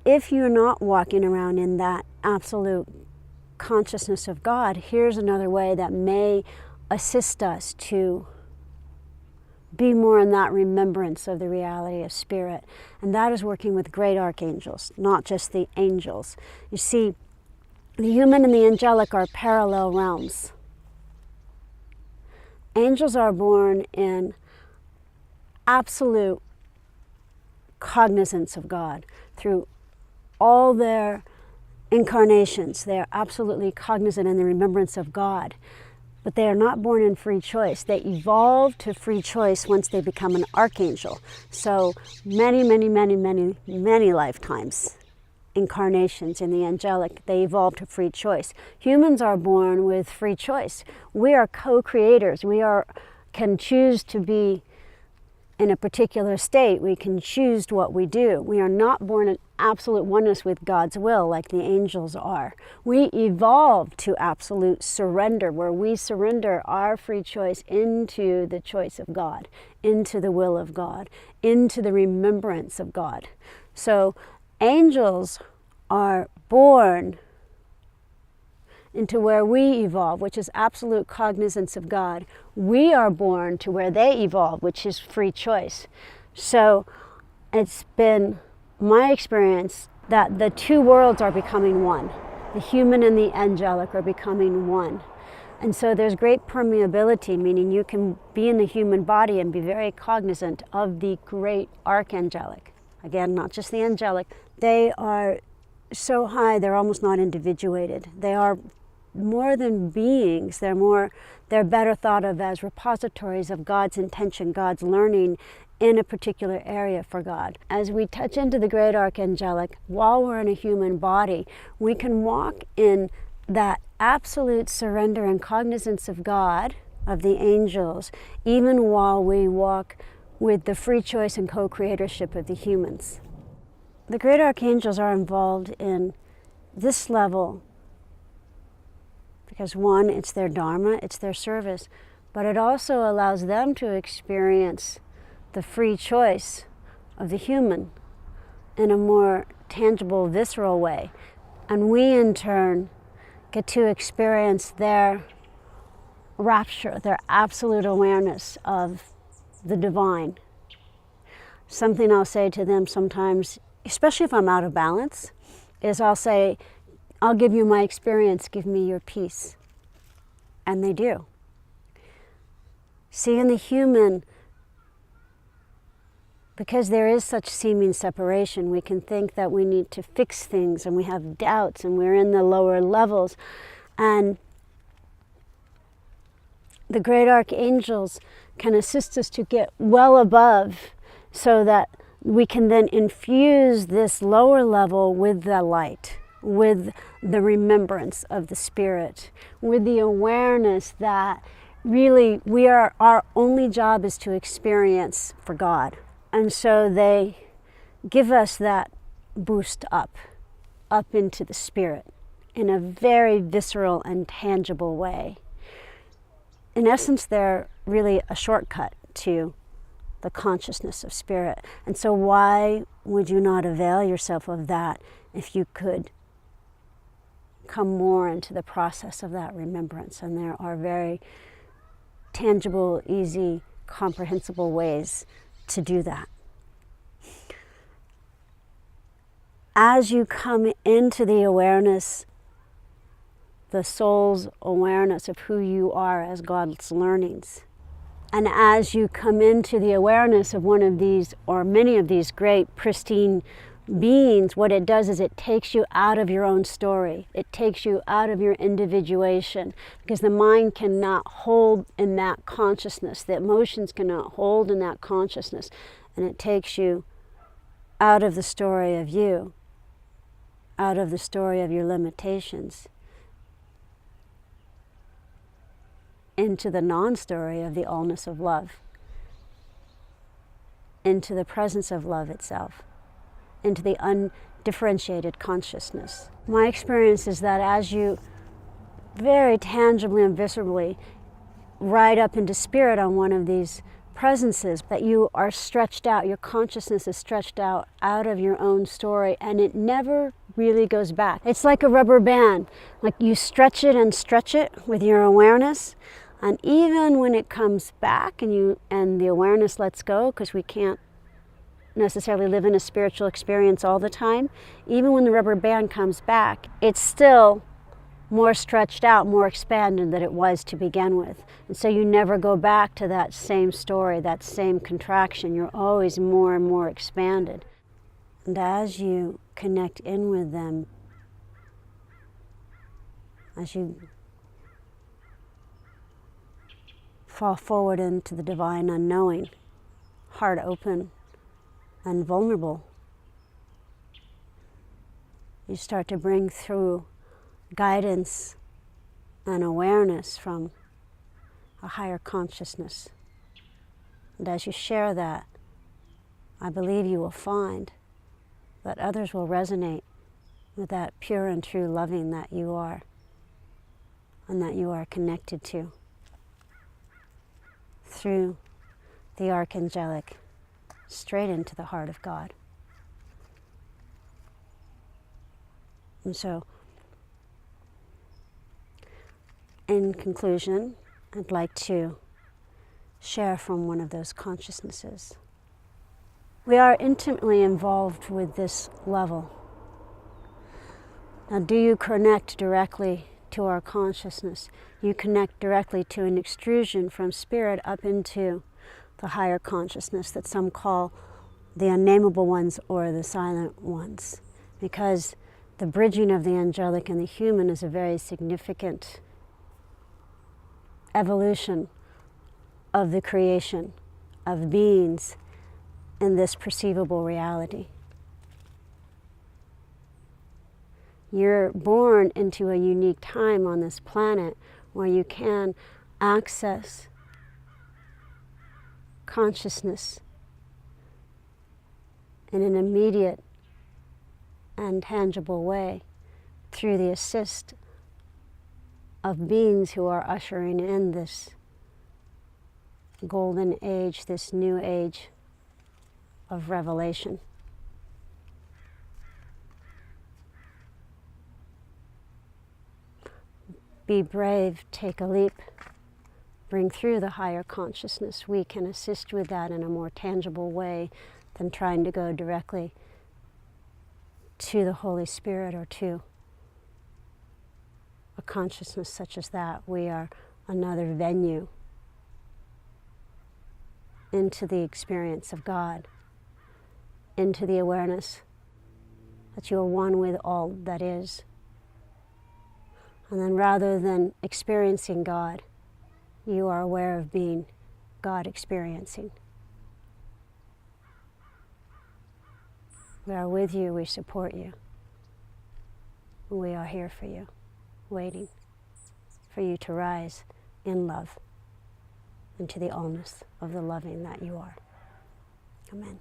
if you're not walking around in that absolute consciousness of God, here's another way that may assist us to be more in that remembrance of the reality of spirit. And that is working with great archangels, not just the angels. You see, the human and the angelic are parallel realms. Angels are born in absolute cognizance of God through all their incarnations. They are absolutely cognizant in the remembrance of God. But they are not born in free choice. They evolve to free choice once they become an archangel. So many lifetimes, incarnations in the angelic, they evolve to free choice. Humans are born with free choice. We are co-creators. We can choose to be in a particular state. We can choose what we do. We are not born in absolute oneness with God's will like the angels are. We evolve to absolute surrender, where we surrender our free choice into the choice of God, into the will of God, into the remembrance of God. So angels are born into where we evolve, which is absolute cognizance of God. We are born to where they evolve, which is free choice. So it's been my experience that the two worlds are becoming one. The human and the angelic are becoming one. And so there's great permeability, meaning you can be in the human body and be very cognizant of the great archangelic. Again, not just the angelic. They are so high, they're almost not individuated. They are more than beings. They're better thought of as repositories of God's intention, God's learning in a particular area for God. As we touch into the great archangelic, while we're in a human body, we can walk in that absolute surrender and cognizance of God, of the angels, even while we walk with the free choice and co-creatorship of the humans. The great archangels are involved in this level because, one, it's their dharma, it's their service, but it also allows them to experience the free choice of the human in a more tangible, visceral way. And we, in turn, get to experience their rapture, their absolute awareness of the divine. Something I'll say to them sometimes, especially if I'm out of balance, is I'll say, I'll give you my experience, give me your peace. And they do. See, in the human, because there is such seeming separation, we can think that we need to fix things and we have doubts and we're in the lower levels. And the great archangels can assist us to get well above so that we can then infuse this lower level with the light, with the remembrance of the spirit, with the awareness that really our only job is to experience for God. And so they give us that boost up into the spirit in a very visceral and tangible way. In essence, they're really a shortcut to the consciousness of spirit. And so why would you not avail yourself of that if you could come more into the process of that remembrance? And there are very tangible, easy, comprehensible ways to do that. As you come into the awareness, the soul's awareness of who you are as God's learnings, and as you come into the awareness of one of these or many of these great pristine beings, what it does is it takes you out of your own story. It takes you out of your individuation, because the mind cannot hold in that consciousness. The emotions cannot hold in that consciousness. And it takes you out of the story of you, out of the story of your limitations, into the non-story of the allness of love, into the presence of love itself, into the undifferentiated consciousness. My experience is that as you very tangibly and viscerally ride up into spirit on one of these presence is, that you are stretched out, your consciousness is stretched out of your own story, and it never really goes back. It's like a rubber band. Like you stretch it with your awareness, and even when it comes back and the awareness lets go, because we can't necessarily live in a spiritual experience all the time, even when the rubber band comes back, it's still more stretched out, more expanded than it was to begin with. And so you never go back to that same story, that same contraction. You're always more and more expanded. And as you connect in with them, as you fall forward into the divine unknowing, heart open and vulnerable, you start to bring through guidance and awareness from a higher consciousness. And as you share that, I believe you will find that others will resonate with that pure and true loving that you are and that you are connected to through the Archangelic, straight into the heart of God. And so, in conclusion, I'd like to share from one of those consciousnesses. We are intimately involved with this level. Now, do you connect directly to our consciousness? You connect directly to an extrusion from spirit up into the higher consciousness that some call the unnameable ones or the silent ones, because the bridging of the angelic and the human is a very significant evolution of the creation of beings in this perceivable reality. You're born into a unique time on this planet where you can access consciousness in an immediate and tangible way through the assist of beings who are ushering in this golden age, this new age of revelation. Be brave, take a leap, bring through the higher consciousness. We can assist with that in a more tangible way than trying to go directly to the Holy Spirit or to a consciousness such as that. We are another venue into the experience of God, into the awareness that you are one with all that is. And then rather than experiencing God, you are aware of being God experiencing. We are with you, we support you. We are here for you, waiting for you to rise in love into the allness of the loving that you are. Amen.